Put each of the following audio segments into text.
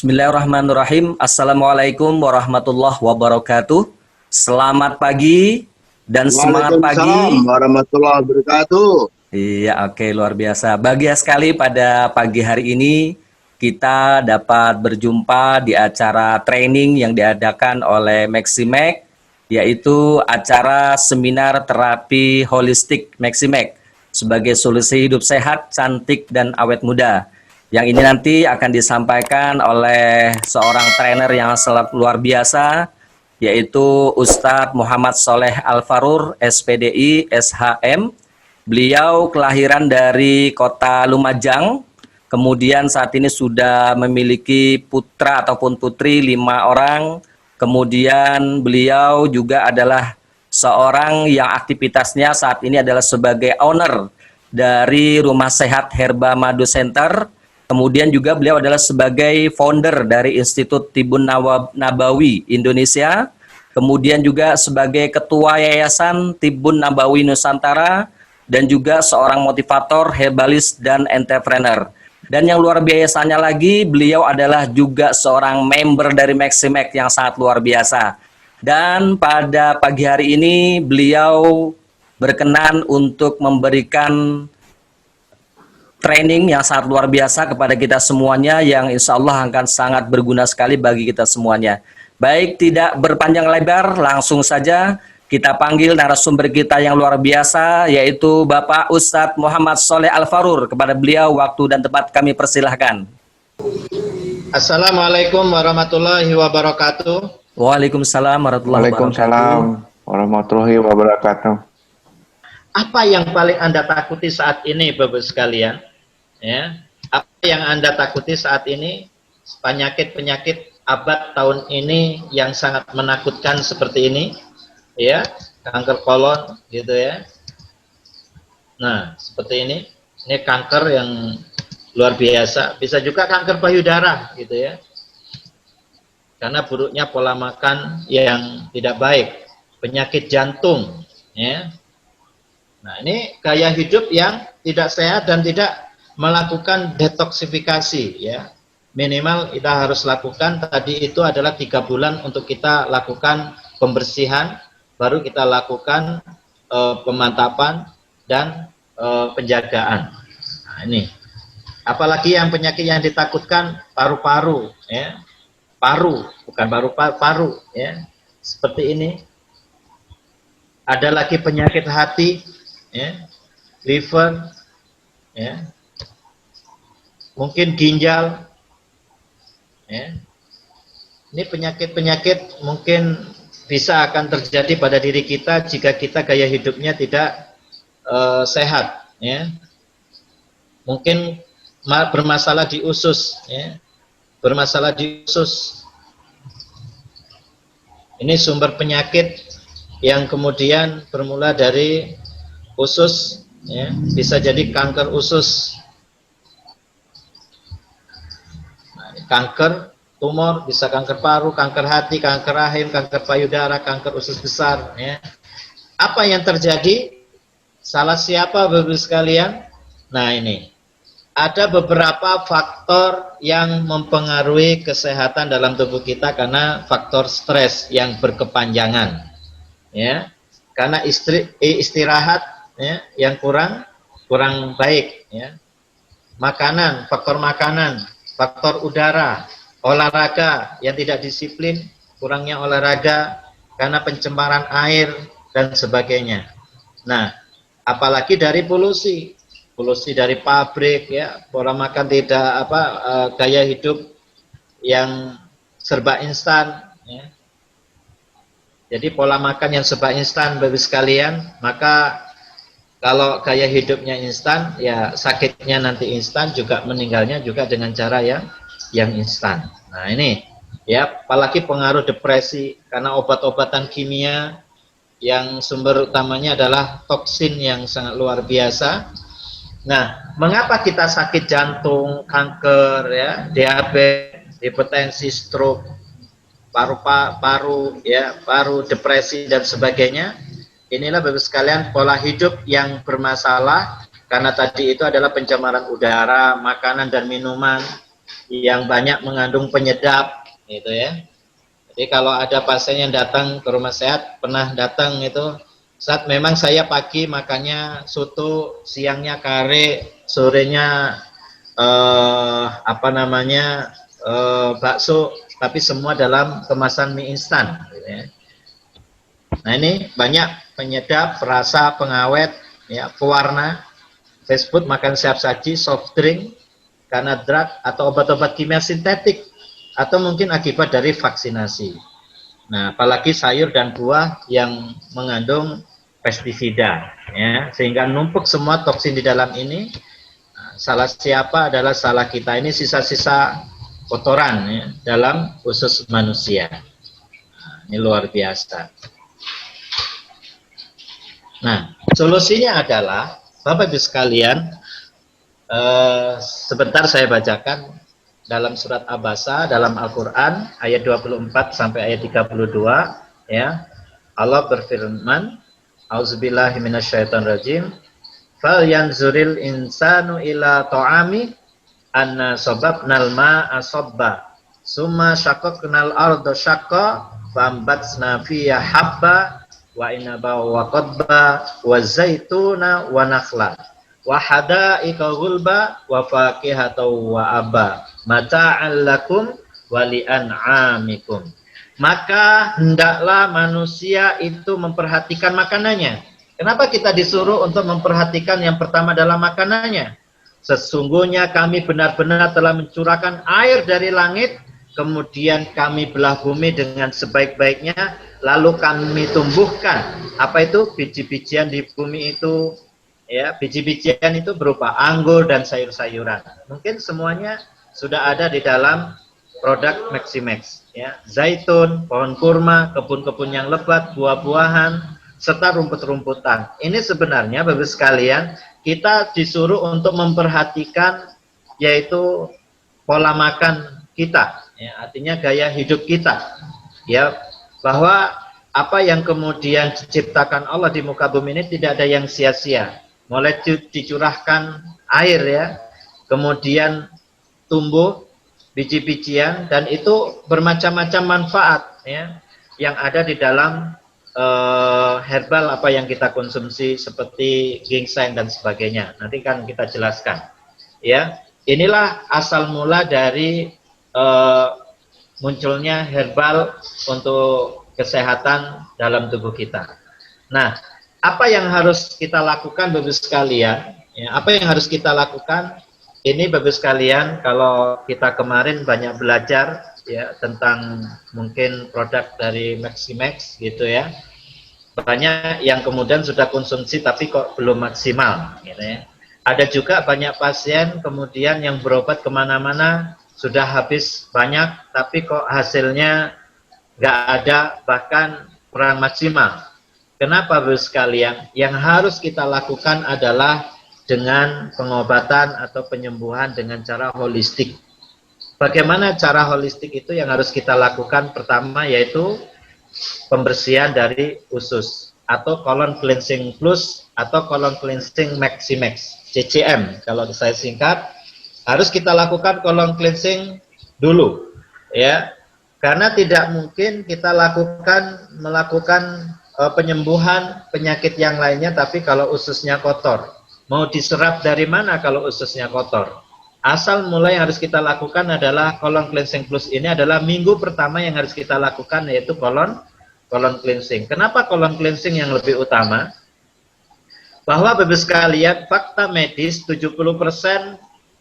Bismillahirrahmanirrahim. Assalamualaikum warahmatullahi wabarakatuh. Selamat pagi dan semangat Waalaikumsalam pagi. warahmatullahi wabarakatuh. Iya, oke, luar biasa. Bahagia sekali pada pagi hari ini kita dapat berjumpa di acara training yang diadakan oleh Maximek, yaitu acara seminar terapi holistik Maximek sebagai solusi hidup sehat, cantik, dan awet muda. Yang ini nanti akan disampaikan oleh seorang trainer yang sangat luar biasa, yaitu Ustadz Muhammad Soleh Al-Farur, SPDI, SHM. Beliau kelahiran dari kota Lumajang, kemudian saat ini sudah memiliki putra ataupun putri 5 orang. Kemudian beliau juga adalah seorang yang aktivitasnya saat ini adalah sebagai owner dari Rumah Sehat Herba Madu Center. Kemudian juga beliau adalah sebagai founder dari Institut Tibun Nabawi Indonesia. Kemudian juga sebagai ketua Yayasan Tibun Nabawi Nusantara dan juga seorang motivator, herbalis, dan entrepreneur. Dan yang luar biasanya lagi, beliau adalah juga seorang member dari Maximek yang sangat luar biasa. Dan pada pagi hari ini beliau berkenan untuk memberikan training yang sangat luar biasa kepada kita semuanya yang insya Allah akan sangat berguna sekali bagi kita semuanya. Baik, tidak berpanjang lebar, langsung saja kita panggil narasumber kita yang luar biasa, yaitu Bapak Ustadz Muhammad Soleh Al-Farur. Kepada beliau waktu dan tempat kami persilahkan. Assalamualaikum warahmatullahi wabarakatuh. Waalaikumsalam warahmatullahi wabarakatuh. Waalaikumsalam warahmatullahi wabarakatuh. Apa yang paling Anda takuti saat ini, Bapak sekalian? Ya, apa yang Anda takuti saat ini? Penyakit-penyakit abad tahun ini yang sangat menakutkan seperti ini, ya, kanker kolon, gitu ya. Nah, seperti ini kanker yang luar biasa. Bisa juga kanker payudara, gitu ya. Karena buruknya pola makan yang tidak baik, penyakit jantung, ya. Nah, ini gaya hidup yang tidak sehat dan tidak melakukan detoksifikasi, ya. Minimal kita harus lakukan tadi itu adalah 3 bulan untuk kita lakukan pembersihan, baru kita lakukan pemantapan dan penjagaan. Nah, ini. Apalagi yang penyakit yang ditakutkan paru-paru, ya. Paru, bukan paru-paru, ya. Seperti ini. Ada lagi penyakit hati, ya, liver, ya, mungkin ginjal, ya. Ini penyakit-penyakit mungkin bisa akan terjadi pada diri kita jika kita gaya hidupnya tidak sehat, ya. Mungkin bermasalah di usus, ya. Bermasalah di usus. Ini sumber penyakit yang kemudian bermula dari usus, ya, bisa jadi kanker usus, nah, kanker tumor, bisa kanker paru, kanker hati, kanker rahim, kanker payudara, kanker usus besar, ya. Apa yang terjadi? Salah siapa, Bapak sekalian? Nah, ini ada beberapa faktor yang mempengaruhi kesehatan dalam tubuh kita karena faktor stres yang berkepanjangan, ya. Karena istirahat, ya, yang kurang baik, ya. Makanan, faktor udara, olahraga yang tidak disiplin, kurangnya olahraga karena pencemaran air dan sebagainya. Nah, apalagi dari polusi dari pabrik, ya, pola makan tidak gaya hidup yang serba instan, ya. Jadi pola makan yang serba instan, Bapak sekalian, maka kalau gaya hidupnya instan, ya sakitnya nanti instan, juga meninggalnya juga dengan cara yang instan. Nah, ini, ya, apalagi pengaruh depresi karena obat-obatan kimia yang sumber utamanya adalah toksin yang sangat luar biasa. Nah, mengapa kita sakit jantung, kanker, ya, diabetes, hipertensi, stroke, paru, depresi dan sebagainya? Inilah Bapak sekalian pola hidup yang bermasalah karena tadi itu adalah pencemaran udara, makanan dan minuman yang banyak mengandung penyedap, gitu ya. Jadi kalau ada pasien yang datang ke rumah sehat, pernah datang itu, saat memang saya pagi makannya soto, siangnya kare, sorenya bakso, tapi semua dalam kemasan mie instan. Gitu ya. Nah ini banyak penyedap, perasa, pengawet, ya, pewarna, fast food, makan siap saji, soft drink, karena drug atau obat-obat kimia sintetik, atau mungkin akibat dari vaksinasi. Nah, apalagi sayur dan buah yang mengandung pestisida, ya, sehingga numpuk semua toksin di dalam ini. Nah, salah siapa adalah salah kita, ini sisa-sisa kotoran ya, dalam usus manusia. Nah, ini luar biasa. Nah, solusinya adalah, Bapak Ibu sekalian, sebentar saya bacakan dalam surat Abasa dalam Al-Quran ayat 24 sampai ayat 32, ya. Allah berfirman, Auzubillahi minasyaitonirrajim, fal yanzuril insanu ila ta'ami anna sababnal ma'a sabba summa syaqaqnal arda syaqqa fambatsna fiha habba wa inaba wa qadba wa zaituna wa nakhla wa hadaika ghulba wa fakihata wa aba mata'an lakum wa li'an'amikum. Maka hendaklah manusia itu memperhatikan makanannya. Kenapa kita disuruh untuk memperhatikan yang pertama dalam makanannya? Sesungguhnya kami benar-benar telah mencurahkan air dari langit, kemudian kami belah bumi dengan sebaik-baiknya, lalu kami tumbuhkan apa itu biji-bijian di bumi itu, ya, biji-bijian itu berupa anggur dan sayur-sayuran. Mungkin semuanya sudah ada di dalam produk Maximex, ya, zaitun, pohon kurma, kebun-kebun yang lebat, buah-buahan, serta rumput-rumputan. Ini sebenarnya Bapak sekalian, kita disuruh untuk memperhatikan yaitu pola makan kita, ya, artinya gaya hidup kita, ya, bahwa apa yang kemudian diciptakan Allah di muka bumi ini tidak ada yang sia-sia. Mulai dicurahkan air, ya, kemudian tumbuh biji-bijian, dan itu bermacam-macam manfaat, ya, yang ada di dalam herbal apa yang kita konsumsi seperti ginseng dan sebagainya. Nanti kan kita jelaskan, ya. Inilah asal mula dari munculnya herbal untuk kesehatan dalam tubuh kita. Nah, apa yang harus kita lakukan Bapak sekalian? Ya, apa yang harus kita lakukan? Ini Bapak sekalian, kalau kita kemarin banyak belajar, ya, tentang mungkin produk dari Maximex gitu, ya. Banyak yang kemudian sudah konsumsi tapi kok belum maksimal, gitu, ya. Ada juga banyak pasien kemudian yang berobat kemana-mana sudah habis banyak tapi kok hasilnya nggak ada, bahkan kurang maksimal. Kenapa Bapak sekalian? Yang harus kita lakukan adalah dengan pengobatan atau penyembuhan dengan cara holistik. Bagaimana cara holistik itu yang harus kita lakukan? Pertama yaitu pembersihan dari usus atau colon cleansing plus atau colon cleansing Maximex, CCM kalau saya singkat. Harus kita lakukan colon cleansing dulu, ya, karena tidak mungkin kita melakukan penyembuhan penyakit yang lainnya tapi kalau ususnya kotor. Mau diserap dari mana kalau ususnya kotor? Asal mulai yang harus kita lakukan adalah colon cleansing plus. Ini adalah minggu pertama yang harus kita lakukan, yaitu colon cleansing. Kenapa colon cleansing yang lebih utama? Bahwa Bapak sekalian, fakta medis 70%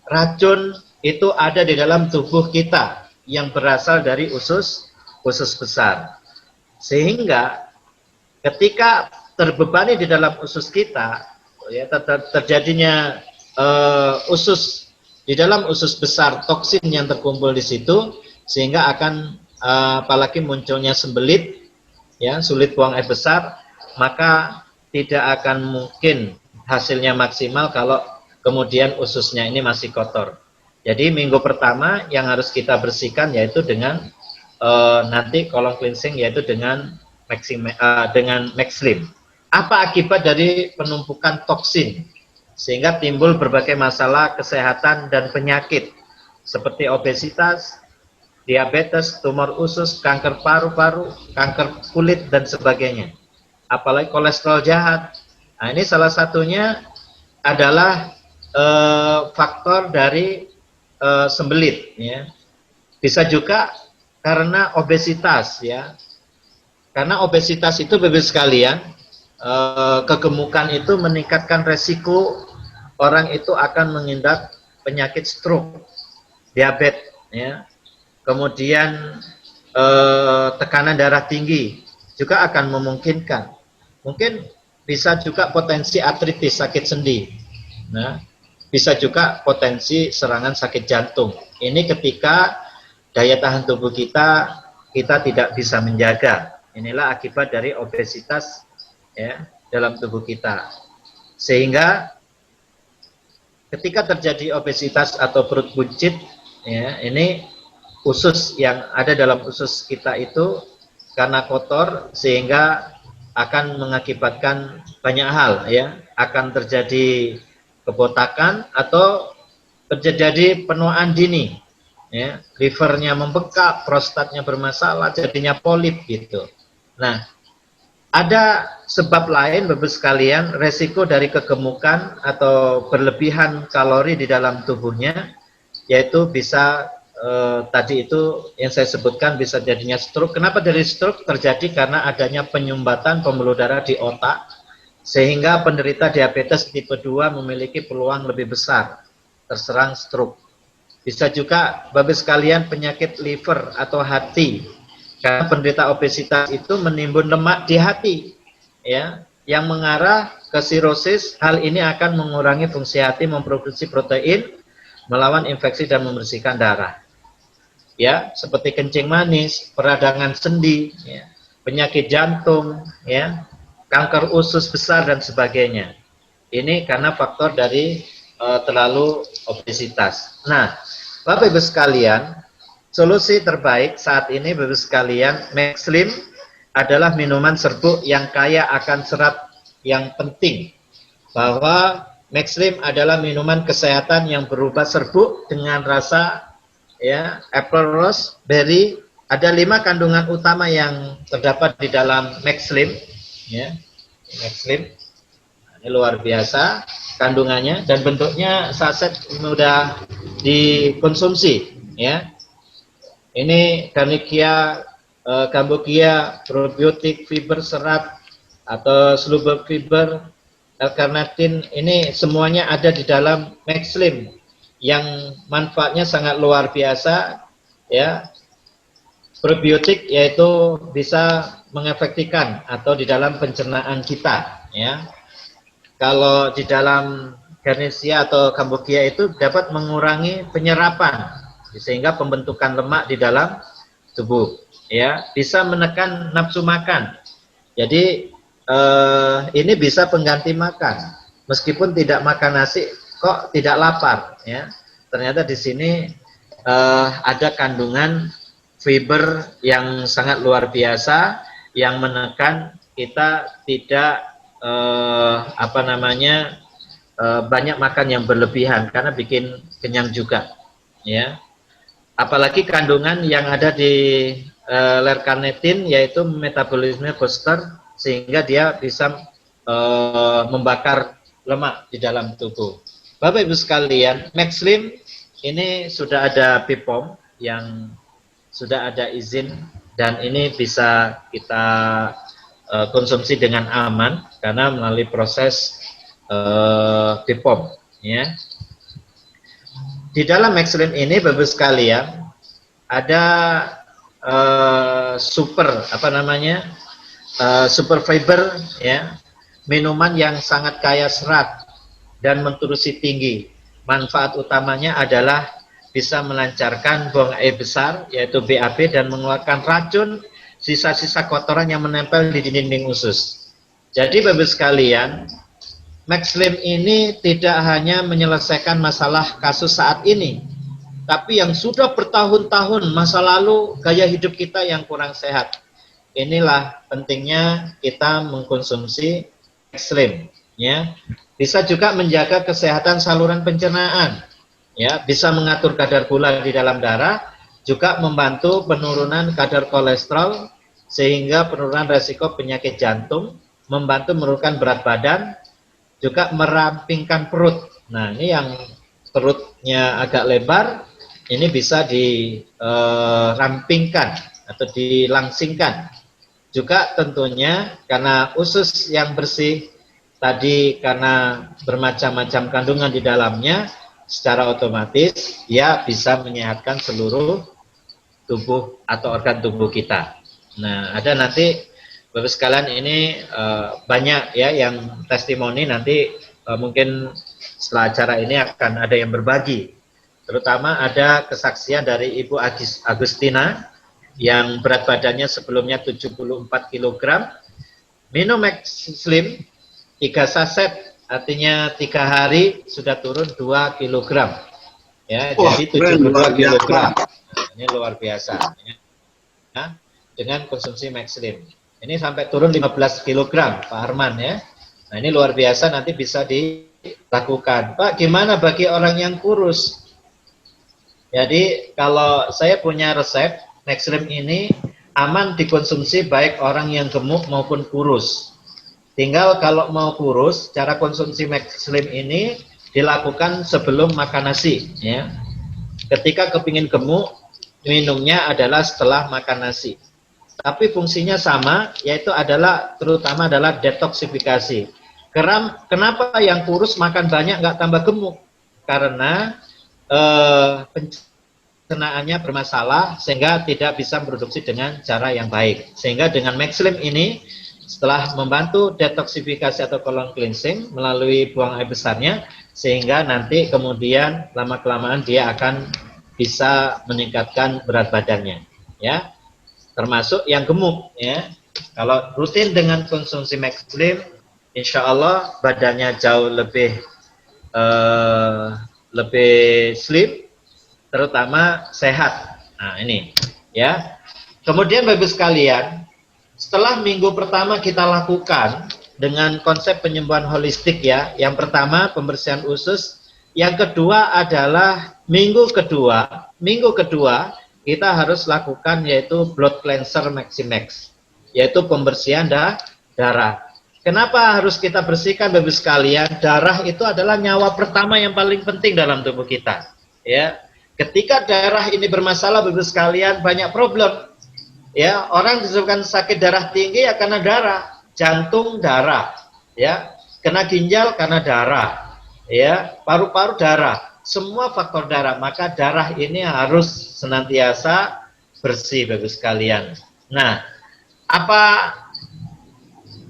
racun itu ada di dalam tubuh kita yang berasal dari usus besar. Sehingga ketika terbebani di dalam usus kita, ya, terjadinya usus di dalam usus besar, toksin yang terkumpul di situ, sehingga akan apalagi munculnya sembelit, ya, sulit buang air besar, maka tidak akan mungkin hasilnya maksimal kalau kemudian ususnya ini masih kotor. Jadi minggu pertama yang harus kita bersihkan yaitu dengan nanti colon cleansing, yaitu dengan Maxlim. Apa akibat dari penumpukan toksin sehingga timbul berbagai masalah kesehatan dan penyakit? seperti obesitas, diabetes, tumor usus, kanker paru-paru, kanker kulit, dan sebagainya. Apalagi kolesterol jahat. Nah, ini salah satunya adalah faktor dari sembelit, ya. Bisa juga karena obesitas, ya. Karena obesitas itu, Bapak sekalian, kegemukan itu meningkatkan resiko orang itu akan mengidap penyakit stroke, diabetes, ya. Kemudian tekanan darah tinggi juga akan memungkinkan. Mungkin bisa juga potensi artritis, sakit sendi. Nah, bisa juga potensi serangan sakit jantung. Ini ketika daya tahan tubuh kita tidak bisa menjaga. Inilah akibat dari obesitas, ya, dalam tubuh kita. Sehingga ketika terjadi obesitas atau perut buncit, ya, ini usus yang ada dalam usus kita itu karena kotor sehingga akan mengakibatkan banyak hal, ya. Akan terjadi kebotakan atau terjadi penuaan dini, ya. Livernya membengkak, prostatnya bermasalah, jadinya polip gitu. Nah, ada sebab lain, Bapak sekalian, resiko dari kegemukan atau berlebihan kalori di dalam tubuhnya, yaitu bisa tadi itu yang saya sebutkan bisa jadinya stroke. Kenapa dari stroke terjadi? Karena adanya penyumbatan pembuluh darah di otak, sehingga penderita diabetes tipe 2 memiliki peluang lebih besar terserang stroke. Bisa juga, Bapak sekalian, penyakit liver atau hati. Karena penderita obesitas itu menimbun lemak di hati, ya, yang mengarah ke sirosis. Hal ini akan mengurangi fungsi hati memproduksi protein, melawan infeksi dan membersihkan darah. Ya, seperti kencing manis, peradangan sendi, ya, penyakit jantung, ya, kanker usus besar dan sebagainya. Ini karena faktor dari terlalu obesitas. Nah, Bapak Ibu sekalian, solusi terbaik saat ini, Bapak sekalian, Maxslim adalah minuman serbuk yang kaya akan serat yang penting. Bahwa Maxslim adalah minuman kesehatan yang berupa serbuk dengan rasa, ya, apple rose, berry. Ada 5 kandungan utama yang terdapat di dalam Maxslim, ya. Maxslim ini luar biasa kandungannya dan bentuknya saset mudah dikonsumsi, ya. Ini Garnikia, Cambogia, probiotik, fiber serat atau soluble fiber, L-carnitin, ini semuanya ada di dalam Maxslim yang manfaatnya sangat luar biasa, ya. Probiotik yaitu bisa mengefektifkan atau di dalam pencernaan kita, ya. Kalau di dalam Garnicia atau Cambogia itu dapat mengurangi penyerapan sehingga pembentukan lemak di dalam tubuh, ya. Bisa menekan nafsu makan. Jadi ini bisa pengganti makan. Meskipun tidak makan nasi kok tidak lapar, ya. Ternyata di sini ada kandungan fiber yang sangat luar biasa yang menekan kita tidak banyak makan yang berlebihan karena bikin kenyang juga, ya. Apalagi kandungan yang ada di L-carnitin yaitu metabolisme booster sehingga dia bisa membakar lemak di dalam tubuh. Bapak Ibu sekalian, Maxslim ini sudah ada BPOM yang sudah ada izin dan ini bisa kita konsumsi dengan aman karena melalui proses BPOM, ya. Di dalam Maxslim ini, Bapak sekalian, ada super fiber, ya, minuman yang sangat kaya serat dan nutrisi tinggi. Manfaat utamanya adalah bisa melancarkan buang air besar, yaitu BAB, dan mengeluarkan racun, sisa-sisa kotoran yang menempel di dinding usus. Jadi Bapak sekalian, Maxslim ini tidak hanya menyelesaikan masalah kasus saat ini, tapi yang sudah bertahun-tahun masa lalu gaya hidup kita yang kurang sehat. Inilah pentingnya kita mengkonsumsi Maxslim, ya. Bisa juga menjaga kesehatan saluran pencernaan, ya, bisa mengatur kadar gula di dalam darah, juga membantu penurunan kadar kolesterol sehingga penurunan resiko penyakit jantung, membantu menurunkan berat badan, juga merampingkan perut. Nah, ini yang perutnya agak lebar, ini bisa dirampingkan atau dilangsingkan. Juga tentunya karena usus yang bersih tadi, karena bermacam-macam kandungan di dalamnya, secara otomatis ya bisa menyehatkan seluruh tubuh atau organ tubuh kita. Nah, ada nanti Bapak sekalian ini banyak ya yang testimoni, nanti mungkin setelah acara ini akan ada yang berbagi. Terutama ada kesaksian dari Ibu Agustina yang berat badannya sebelumnya 74 kg, minum Max Slim 3 saset, artinya 3 hari sudah turun 2 kg. Ya, jadi 72 kg. Ini luar biasa. Ya, dengan konsumsi Max Slim. Ini sampai turun 15 kg, Pak Arman ya. Nah, ini luar biasa, nanti bisa dilakukan. Pak, gimana bagi orang yang kurus? Jadi, kalau saya punya resep, Max Slim ini aman dikonsumsi baik orang yang gemuk maupun kurus. Tinggal kalau mau kurus, cara konsumsi Max Slim ini dilakukan sebelum makan nasi. Ya. Ketika kepingin gemuk, minumnya adalah setelah makan nasi. Tapi fungsinya sama, yaitu adalah terutama adalah detoksifikasi. Kenapa yang kurus makan banyak nggak tambah gemuk? Karena pencernaannya bermasalah sehingga tidak bisa produksi dengan cara yang baik. Sehingga dengan Max Slim ini setelah membantu detoksifikasi atau colon cleansing melalui buang air besarnya, sehingga nanti kemudian lama-kelamaan dia akan bisa meningkatkan berat badannya, ya, termasuk yang gemuk, ya. Kalau rutin dengan konsumsi Max Slim, insya Allah badannya jauh lebih slim, terutama sehat. Nah, ini, ya. Kemudian Bapak sekalian, setelah minggu pertama kita lakukan dengan konsep penyembuhan holistik ya. Yang pertama pembersihan usus, yang kedua adalah minggu kedua kita harus lakukan yaitu blood cleanser Maximax, yaitu pembersihan darah. Kenapa harus kita bersihkan Bapak sekalian? Darah itu adalah nyawa pertama yang paling penting dalam tubuh kita. Ya, ketika darah ini bermasalah Bapak sekalian, banyak problem. Ya, orang disebabkan sakit darah tinggi ya karena darah, jantung darah, ya, kena ginjal karena darah, ya, paru-paru darah, semua faktor darah. Maka darah ini harus senantiasa bersih Bapak sekalian. Nah, apa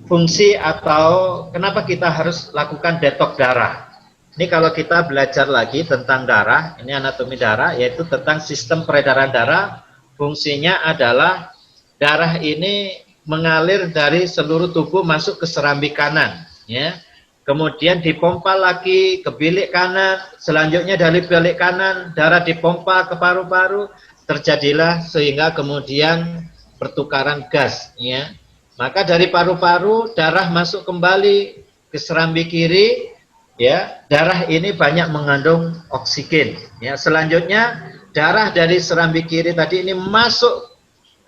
fungsi atau kenapa kita harus lakukan detok darah? Ini kalau kita belajar lagi tentang darah, ini anatomi darah, yaitu tentang sistem peredaran darah. Fungsinya adalah darah ini mengalir dari seluruh tubuh masuk ke serambi kanan, ya. Kemudian dipompa lagi ke bilik kanan, selanjutnya dari bilik kanan darah dipompa ke paru-paru, terjadilah sehingga kemudian pertukaran gas, ya. Maka dari paru-paru darah masuk kembali ke serambi kiri, ya. Darah ini banyak mengandung oksigen, ya. Selanjutnya darah dari serambi kiri tadi ini masuk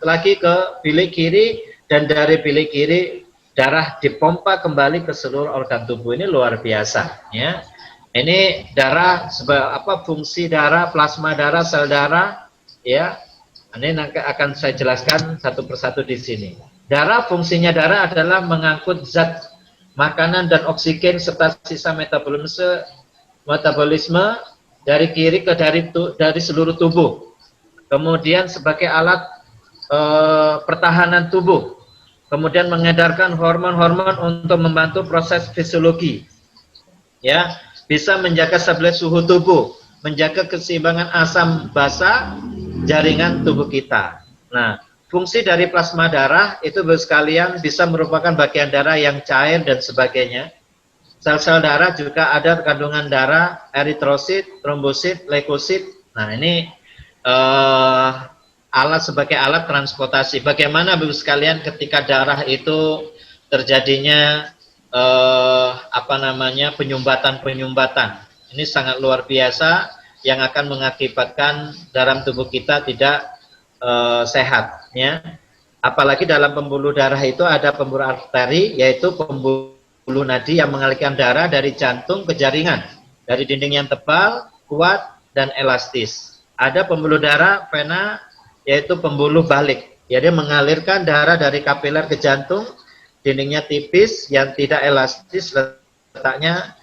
lagi ke bilik kiri, dan dari bilik kiri darah dipompa kembali ke seluruh organ tubuh. Ini luar biasa, ya. Ini darah apa fungsi darah, plasma darah, sel darah, ya. Ini nanti akan saya jelaskan satu persatu di sini. Darah, fungsinya darah adalah mengangkut zat makanan dan oksigen serta sisa metabolisme dari kiri ke dari seluruh tubuh. Kemudian sebagai alat pertahanan tubuh. Kemudian mengedarkan hormon-hormon untuk membantu proses fisiologi. Ya, bisa menjaga stabilitas suhu tubuh, menjaga keseimbangan asam basa jaringan tubuh kita. Nah, fungsi dari plasma darah itu Bapak sekalian bisa merupakan bagian darah yang cair dan sebagainya. Sel-sel darah juga ada kandungan darah, eritrosit, trombosit, leukosit. Nah, ini alat sebagai alat transportasi. Bagaimana Bapak sekalian ketika darah itu terjadinya penyumbatan. Ini sangat luar biasa. yang akan mengakibatkan dalam tubuh kita tidak sehat, ya. Apalagi dalam pembuluh darah itu ada pembuluh arteri, yaitu pembuluh nadi yang mengalirkan darah dari jantung ke jaringan, dari dinding yang tebal, kuat, dan elastis. Ada pembuluh darah vena, yaitu pembuluh balik, jadi mengalirkan darah dari kapiler ke jantung, dindingnya tipis, yang tidak elastis, letaknya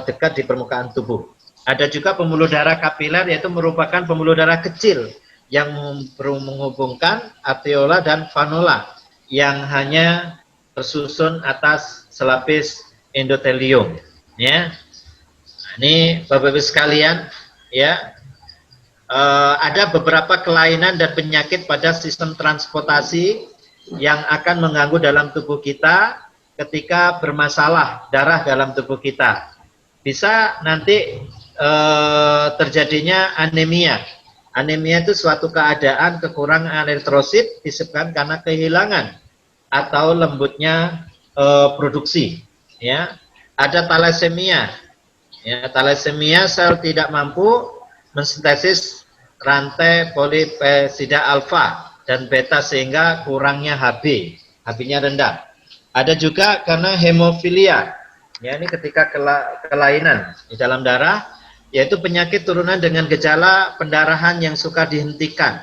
dekat di permukaan tubuh. Ada juga pembuluh darah kapiler, yaitu merupakan pembuluh darah kecil yang menghubungkan arteriola dan venola yang hanya tersusun atas selapis endotelium, ya. Ini Bapak-Ibu sekalian, ya, ada beberapa kelainan dan penyakit pada sistem transportasi yang akan mengganggu dalam tubuh kita ketika bermasalah darah dalam tubuh kita. Bisa nanti terjadinya anemia. Anemia itu suatu keadaan kekurangan eritrosit disebabkan karena kehilangan atau lembutnya produksi, ya. Ada thalassemia, ya. Thalassemia, sel tidak mampu mensintesis rantai polipepsida alfa dan beta sehingga kurangnya Hb, Hb-nya rendah. Ada juga karena hemofilia, ya, ini ketika kelainan di dalam darah, yaitu penyakit turunan dengan gejala pendarahan yang suka dihentikan.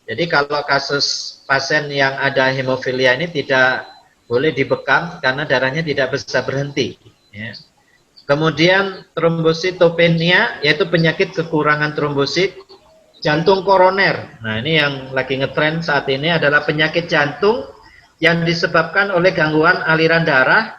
Jadi kalau kasus pasien yang ada hemofilia ini tidak boleh dibekam karena darahnya tidak bisa berhenti, ya. Kemudian trombositopenia, yaitu penyakit kekurangan trombosit. Jantung koroner, nah ini yang lagi ngetren saat ini adalah penyakit jantung yang disebabkan oleh gangguan aliran darah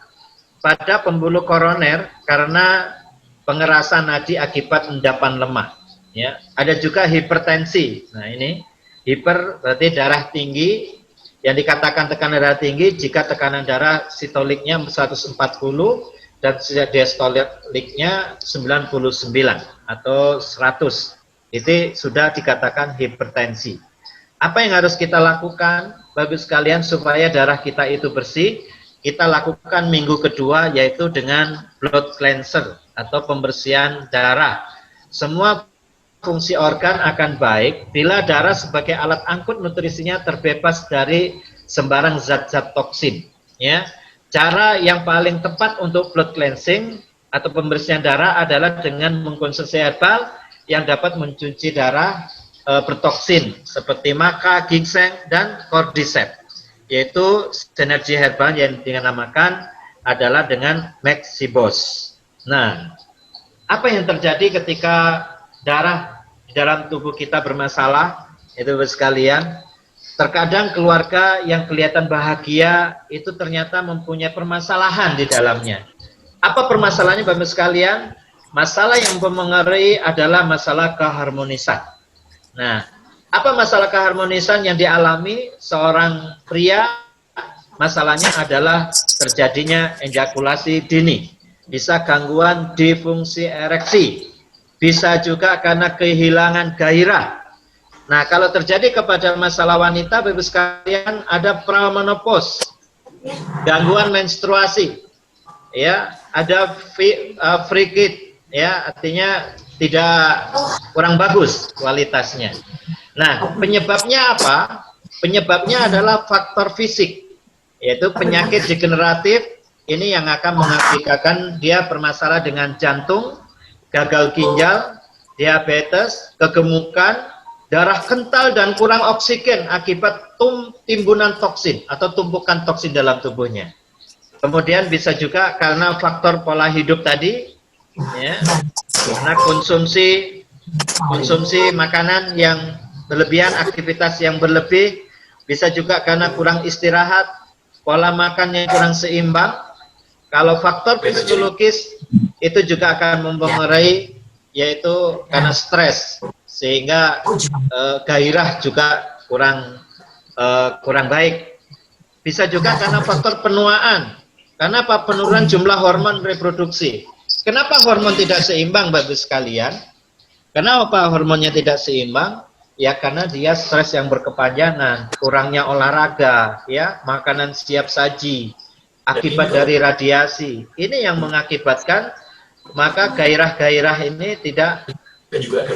pada pembuluh koroner karena pengerasan nadi akibat endapan lemah, ya. Ada juga hipertensi. Nah, ini hiper berarti darah tinggi, yang dikatakan tekanan darah tinggi jika tekanan darah sistoliknya 140 dan diastoliknya 99 atau 100. Itu sudah dikatakan hipertensi. Apa yang harus kita lakukan, Bapak sekalian, supaya darah kita itu bersih? Kita lakukan minggu kedua, yaitu dengan blood cleanser atau pembersihan darah. Semua fungsi organ akan baik bila darah sebagai alat angkut nutrisinya terbebas dari sembarang zat-zat toksin, ya. Cara yang paling tepat untuk blood cleansing atau pembersihan darah adalah dengan mengkonsumsi herbal yang dapat mencuci darah bertoksin seperti maca, ginseng, dan cordyceps, yaitu sinergi herbal yang dinamakan adalah dengan Maxibos. Nah, apa yang terjadi ketika darah di dalam tubuh kita bermasalah? Itu sekalian, terkadang keluarga yang kelihatan bahagia itu ternyata mempunyai permasalahan di dalamnya. Apa permasalahannya, Bapak sekalian? Masalah yang mempengaruhi adalah masalah keharmonisan. Nah, apa masalah keharmonisan yang dialami seorang pria? Masalahnya adalah terjadinya ejakulasi dini. Bisa gangguan disfungsi ereksi. Bisa juga karena kehilangan gairah. Nah, kalau terjadi kepada masalah wanita, Bapak sekalian, ada pramenopause, gangguan menstruasi, ya, ada frigid, ya, artinya tidak kurang bagus kualitasnya. Nah, penyebabnya apa? Penyebabnya adalah faktor fisik, yaitu penyakit degeneratif. Ini yang akan mengakibatkan dia bermasalah dengan jantung, gagal ginjal, diabetes, kegemukan, darah kental, dan kurang oksigen akibat timbunan toksin atau tumpukan toksin dalam tubuhnya. Kemudian bisa juga karena faktor pola hidup tadi, ya, karena konsumsi makanan yang berlebihan, aktivitas yang berlebih, bisa juga karena kurang istirahat, pola makan yang kurang seimbang. Kalau faktor fisiologis itu juga akan mempengaruhi, yaitu karena stres, sehingga gairah juga kurang baik. Bisa juga karena faktor penuaan, karena apa? Penurunan jumlah hormon reproduksi. Kenapa hormon tidak seimbang, Bapak sekalian? Kenapa hormonnya tidak seimbang? Ya karena dia stres yang berkepanjangan, kurangnya olahraga, ya, makanan siap saji, akibat dari radiasi. Ini yang mengakibatkan maka gairah-gairah ini tidak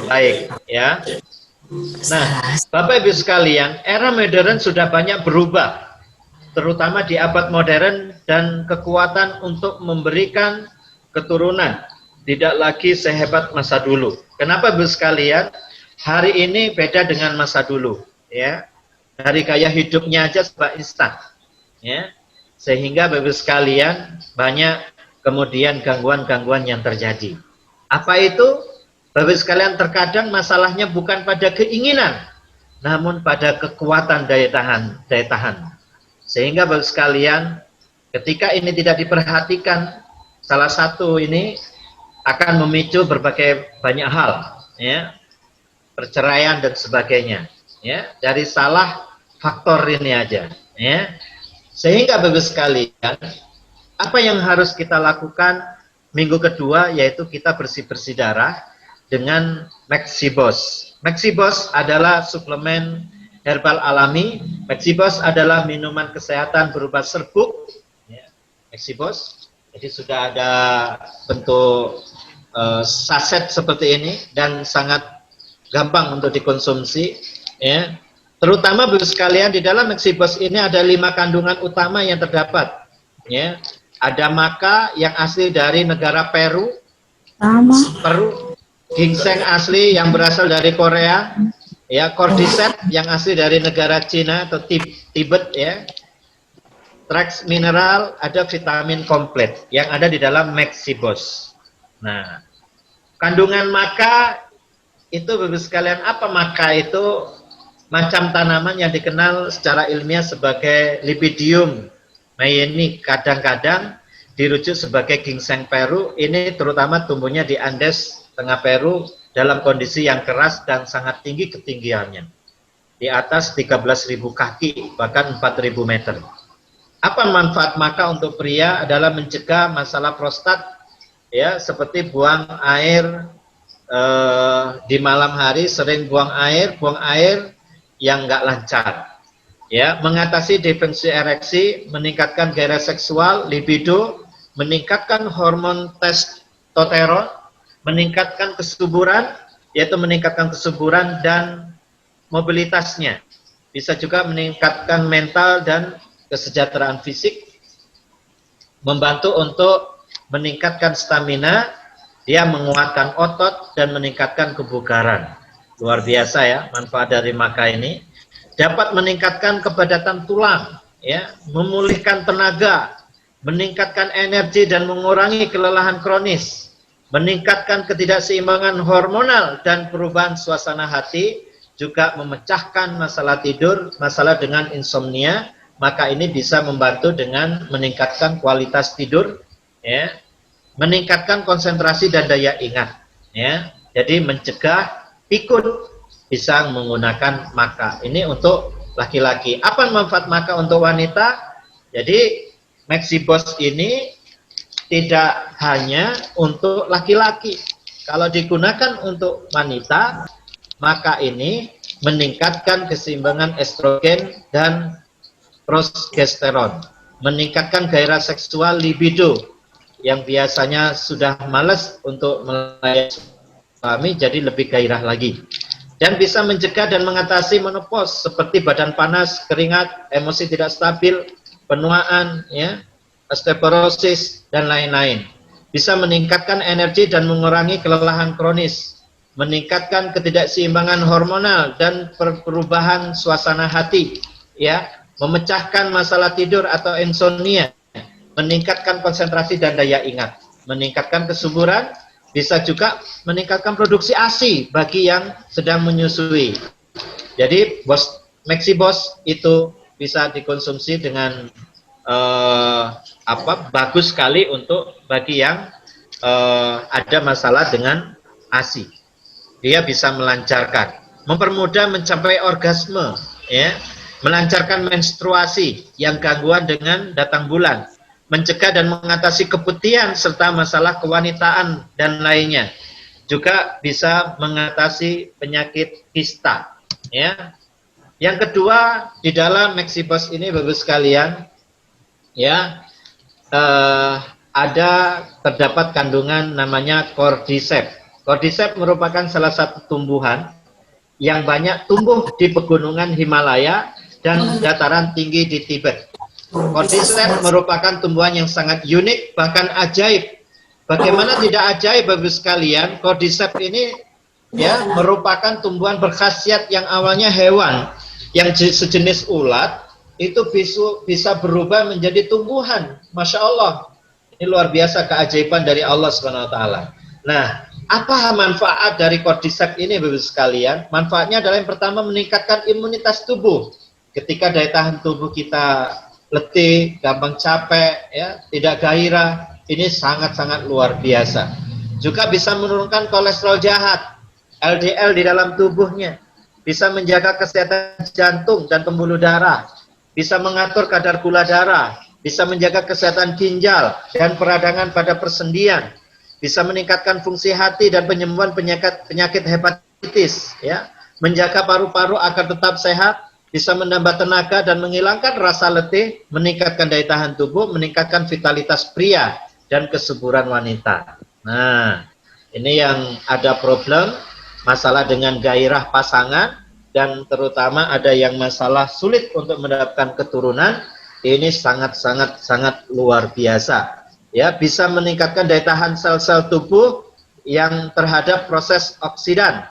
Baik, ya. Nah, Bapak Ibu sekalian, era modern sudah banyak berubah, terutama di abad modern, dan kekuatan untuk memberikan keturunan tidak lagi sehebat masa dulu. Kenapa Ibu sekalian? Hari ini beda dengan masa dulu, ya. Dari gaya hidupnya aja serba instan, ya. Sehingga Bapak Ibu sekalian banyak kemudian gangguan-gangguan yang terjadi. Apa itu? Bapak Ibu sekalian, terkadang masalahnya bukan pada keinginan, namun pada kekuatan daya tahan. Sehingga Bapak Ibu sekalian, ketika ini tidak diperhatikan, salah satu ini akan memicu berbagai banyak hal, ya, perceraian dan sebagainya, ya, dari salah faktor ini aja, ya. Sehingga Bapak Ibu sekalian, apa yang harus kita lakukan minggu kedua, yaitu kita bersih-bersih darah dengan Maxibos. Maxibos adalah suplemen herbal alami. Maxibos adalah minuman kesehatan berupa serbuk, ya, Maxibos. Jadi sudah ada bentuk saset seperti ini dan sangat gampang untuk dikonsumsi, ya. Terutama Bapak sekalian, di dalam Maxibos ini ada 5 kandungan utama yang terdapat, ya. Ada maca yang asli dari negara Peru, ginseng asli yang berasal dari Korea, ya, cordyceps yang asli dari negara Cina atau Tibet, ya. Trax mineral, ada vitamin komplit yang ada di dalam Maxibos. Nah, kandungan maca itu Bapak sekalian, apa maca itu? Macam tanaman yang dikenal secara ilmiah sebagai Lipidium mayeni, kadang-kadang dirujuk sebagai ginseng Peru. Ini terutama tumbuhnya di Andes tengah Peru dalam kondisi yang keras dan sangat tinggi ketinggiannya, di atas 13.000 kaki, bahkan 4.000 meter. Apa manfaat maca untuk pria? Adalah mencegah masalah prostat, ya, seperti buang air di malam hari, sering buang air yang nggak lancar, ya, mengatasi defensi ereksi, meningkatkan gairah seksual, libido, meningkatkan hormon testosteron, meningkatkan kesuburan, yaitu meningkatkan kesuburan dan mobilitasnya. Bisa juga meningkatkan mental dan kesejahteraan fisik, membantu untuk meningkatkan stamina, dia menguatkan otot dan meningkatkan kebugaran. Luar biasa, ya, manfaat dari maca ini. Dapat meningkatkan kepadatan tulang, ya, memulihkan tenaga, meningkatkan energi dan mengurangi kelelahan kronis, meningkatkan ketidakseimbangan hormonal dan perubahan suasana hati, juga memecahkan masalah tidur, masalah dengan insomnia. Maka ini bisa membantu dengan meningkatkan kualitas tidur, ya, meningkatkan konsentrasi dan daya ingat, ya. Jadi mencegah pikun bisa menggunakan maca. Ini untuk laki-laki. Apa manfaat maca untuk wanita? Jadi Maxibos ini tidak hanya untuk laki-laki. Kalau digunakan untuk wanita, maka ini meningkatkan keseimbangan estrogen dan progesteron, meningkatkan gairah seksual, libido, yang biasanya sudah malas untuk melayani suami jadi lebih gairah lagi, dan bisa mencegah dan mengatasi menopause seperti badan panas, keringat, emosi tidak stabil, penuaan, ya, osteoporosis dan lain-lain. Bisa meningkatkan energi dan mengurangi kelelahan kronis, meningkatkan ketidakseimbangan hormonal dan perubahan suasana hati, ya, memecahkan masalah tidur atau insomnia, meningkatkan konsentrasi dan daya ingat, meningkatkan kesuburan, bisa juga meningkatkan produksi ASI bagi yang sedang menyusui. Jadi Maxibos itu bisa dikonsumsi dengan bagus sekali untuk bagi yang ada masalah dengan ASI. Dia bisa melancarkan, mempermudah mencapai orgasme, ya, melancarkan menstruasi yang gangguan dengan datang bulan, mencegah dan mengatasi keputihan serta masalah kewanitaan dan lainnya. Juga bisa mengatasi penyakit kista, ya. Yang kedua, di dalam Maxibos ini Bapak sekalian, ya, terdapat kandungan namanya cordyceps. Cordyceps merupakan salah satu tumbuhan yang banyak tumbuh di pegunungan Himalaya dan dataran tinggi di Tibet. Cordyceps merupakan tumbuhan yang sangat unik, bahkan ajaib. Bagaimana tidak ajaib Bapak sekalian, Cordyceps ini ya merupakan tumbuhan berkhasiat yang awalnya hewan yang sejenis ulat itu bisa berubah menjadi tumbuhan. Masya Allah, ini luar biasa keajaiban dari Allah Subhanahu Wa Taala. Nah, apa manfaat dari Cordyceps ini Bapak sekalian? Manfaatnya adalah yang pertama meningkatkan imunitas tubuh. Ketika daya tahan tubuh kita letih, gampang capek, ya, tidak gairah, ini sangat-sangat luar biasa. Juga bisa menurunkan kolesterol jahat, LDL di dalam tubuhnya, bisa menjaga kesehatan jantung dan pembuluh darah, bisa mengatur kadar gula darah, bisa menjaga kesehatan ginjal dan peradangan pada persendian, bisa meningkatkan fungsi hati dan penyembuhan penyakit hepatitis, ya, menjaga paru-paru agar tetap sehat, bisa menambah tenaga dan menghilangkan rasa letih, meningkatkan daya tahan tubuh, meningkatkan vitalitas pria dan kesuburan wanita. Nah, ini yang ada problem, masalah dengan gairah pasangan, dan terutama ada yang masalah sulit untuk mendapatkan keturunan, ini sangat luar biasa. Ya, bisa meningkatkan daya tahan sel-sel tubuh yang terhadap proses oksidan,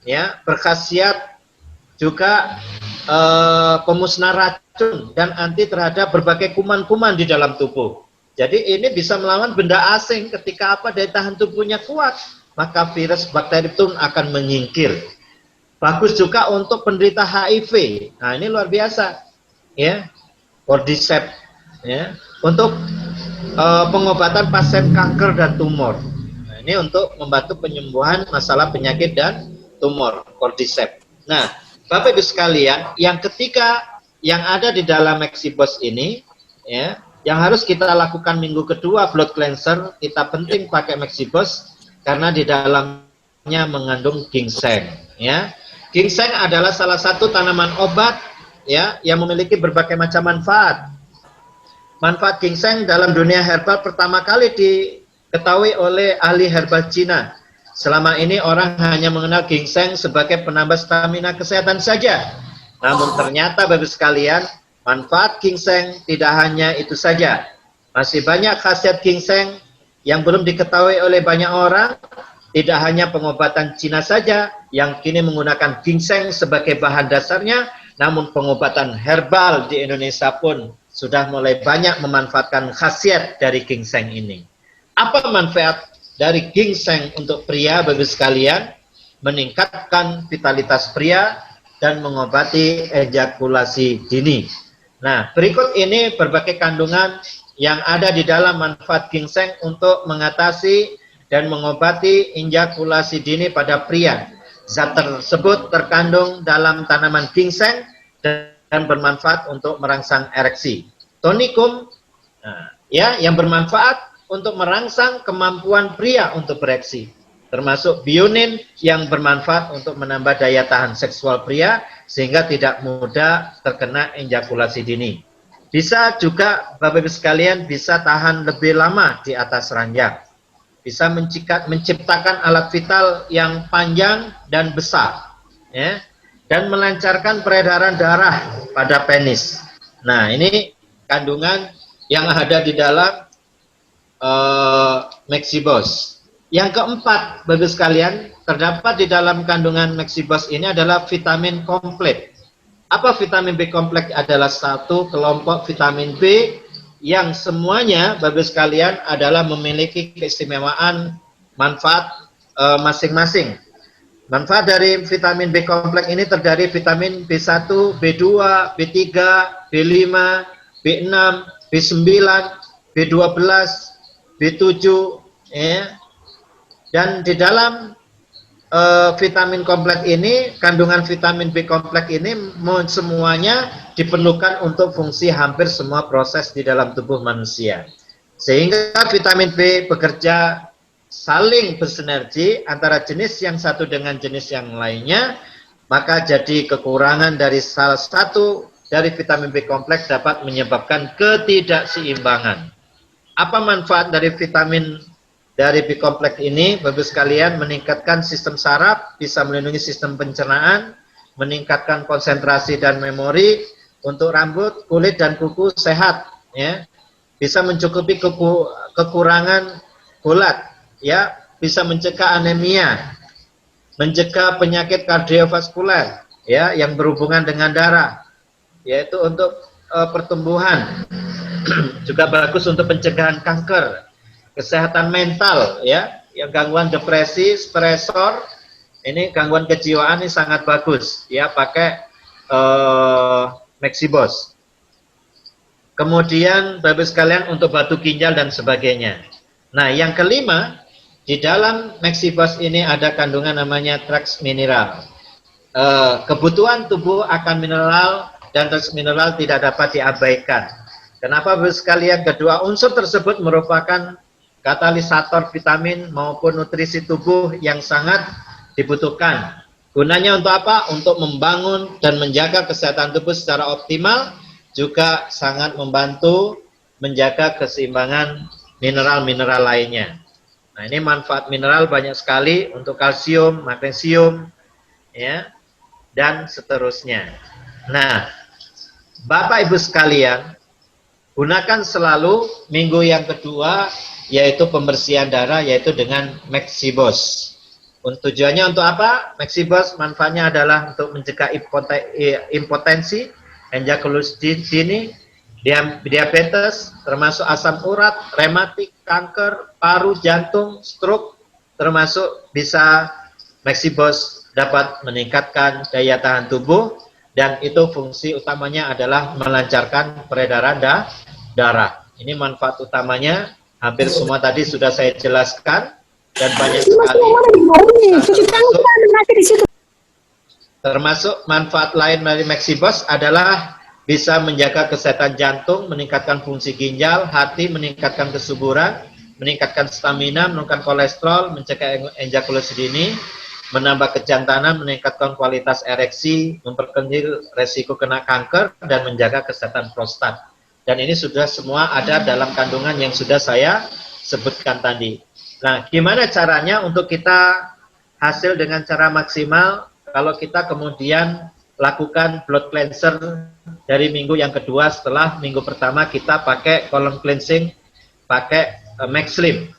ya, berkhasiat juga pemusnah racun dan anti terhadap berbagai kuman-kuman di dalam tubuh. Jadi ini bisa melawan benda asing. Ketika daya tahan tubuhnya kuat, maka virus bakteri pun akan menyingkir. Bagus juga untuk penderita HIV. Nah, ini luar biasa, ya, Cordyceps, ya, untuk pengobatan pasien kanker dan tumor. Nah, ini untuk membantu penyembuhan masalah penyakit dan tumor, Cordyceps. Nah, Bapak Ibu sekalian, yang ketiga yang ada di dalam Maxibos ini, ya, yang harus kita lakukan minggu kedua blood cleanser, kita penting pakai Maxibos karena di dalamnya mengandung ginseng, ya. Ginseng adalah salah satu tanaman obat, ya, yang memiliki berbagai macam manfaat. Manfaat ginseng dalam dunia herbal pertama kali diketahui oleh ahli herbal Cina. Selama ini orang hanya mengenal ginseng sebagai penambah stamina kesehatan saja. Namun ternyata Bapak sekalian, manfaat ginseng tidak hanya itu saja. Masih banyak khasiat ginseng yang belum diketahui oleh banyak orang. Tidak hanya pengobatan Cina saja yang kini menggunakan ginseng sebagai bahan dasarnya, namun pengobatan herbal di Indonesia pun sudah mulai banyak memanfaatkan khasiat dari ginseng ini. Apa manfaat dari ginseng untuk pria Bapak sekalian? Meningkatkan vitalitas pria dan mengobati ejakulasi dini. Nah, berikut ini berbagai kandungan yang ada di dalam manfaat ginseng untuk mengatasi dan mengobati ejakulasi dini pada pria. Zat tersebut terkandung dalam tanaman ginseng dan bermanfaat untuk merangsang ereksi. Tonikum, ya, yang bermanfaat untuk merangsang kemampuan pria untuk bereksi. Termasuk bionin yang bermanfaat untuk menambah daya tahan seksual pria sehingga tidak mudah terkena ejakulasi dini. Bisa juga Bapak Ibu sekalian bisa tahan lebih lama di atas ranjang. Bisa menciptakan alat vital yang panjang dan besar, ya, dan melancarkan peredaran darah pada penis. Nah, ini kandungan yang ada di dalam Maxibos. Yang keempat, Bapak sekalian, terdapat di dalam kandungan Maxibos ini adalah vitamin kompleks. Apa vitamin B kompleks? Adalah satu kelompok vitamin B yang semuanya Bapak sekalian adalah memiliki keistimewaan manfaat masing-masing. Manfaat dari vitamin B kompleks ini terdiri vitamin B1, B2, B3, B5, B6, B9, B12, B7, ya. Dan di dalam vitamin kompleks ini, kandungan vitamin B kompleks ini semuanya diperlukan untuk fungsi hampir semua proses di dalam tubuh manusia. Sehingga vitamin B bekerja saling bersinergi antara jenis yang satu dengan jenis yang lainnya, maka jadi kekurangan dari salah satu dari vitamin B kompleks dapat menyebabkan ketidakseimbangan. Apa manfaat dari vitamin dari bikompleks ini, Bapak sekalian, meningkatkan sistem saraf, bisa melindungi sistem pencernaan, meningkatkan konsentrasi dan memori, untuk rambut, kulit, dan kuku sehat, ya. Bisa mencukupi kekurangan folat, ya. Bisa mencegah anemia, mencegah penyakit kardiovaskuler, ya, yang berhubungan dengan darah, yaitu untuk pertumbuhan. Juga bagus untuk pencegahan kanker, kesehatan mental, ya, yang gangguan depresi, stresor, ini gangguan kejiwaan ini sangat bagus, ya, pakai Maxibos. Kemudian Bapak sekalian untuk batu ginjal dan sebagainya. Nah, yang kelima, di dalam Maxibos ini ada kandungan namanya trace mineral. Kebutuhan tubuh akan mineral dan trace mineral tidak dapat diabaikan. Kenapa Bapak sekalian? Kedua unsur tersebut merupakan katalisator vitamin maupun nutrisi tubuh yang sangat dibutuhkan. Gunanya untuk apa? Untuk membangun dan menjaga kesehatan tubuh secara optimal, juga sangat membantu menjaga keseimbangan mineral-mineral lainnya. Nah, ini manfaat mineral banyak sekali untuk kalsium, magnesium, ya, dan seterusnya. Nah, Bapak Ibu sekalian, gunakan selalu minggu yang kedua, yaitu pembersihan darah, yaitu dengan Maxibos. Tujuannya untuk apa? Maxibos manfaatnya adalah untuk mencegah impotensi, ejakulasi dini, diabetes, termasuk asam urat, rematik, kanker, paru, jantung, stroke, termasuk bisa Maxibos dapat meningkatkan daya tahan tubuh, dan itu fungsi utamanya adalah melancarkan peredaran darah. Ini manfaat utamanya, hampir semua tadi sudah saya jelaskan, dan banyak sekali. Termasuk manfaat lain dari Maxibos adalah bisa menjaga kesehatan jantung, meningkatkan fungsi ginjal, hati, meningkatkan kesuburan, meningkatkan stamina, menurunkan kolesterol, mencegah ejakulasi dini, menambah kejantanan, meningkatkan kualitas ereksi, memperkecil resiko kena kanker, dan menjaga kesehatan prostat. Dan ini sudah semua ada dalam kandungan yang sudah saya sebutkan tadi. Nah, gimana caranya untuk kita hasil dengan cara maksimal kalau kita kemudian lakukan blood cleanser dari minggu yang kedua setelah minggu pertama kita pakai colon cleansing, pakai Maxlim.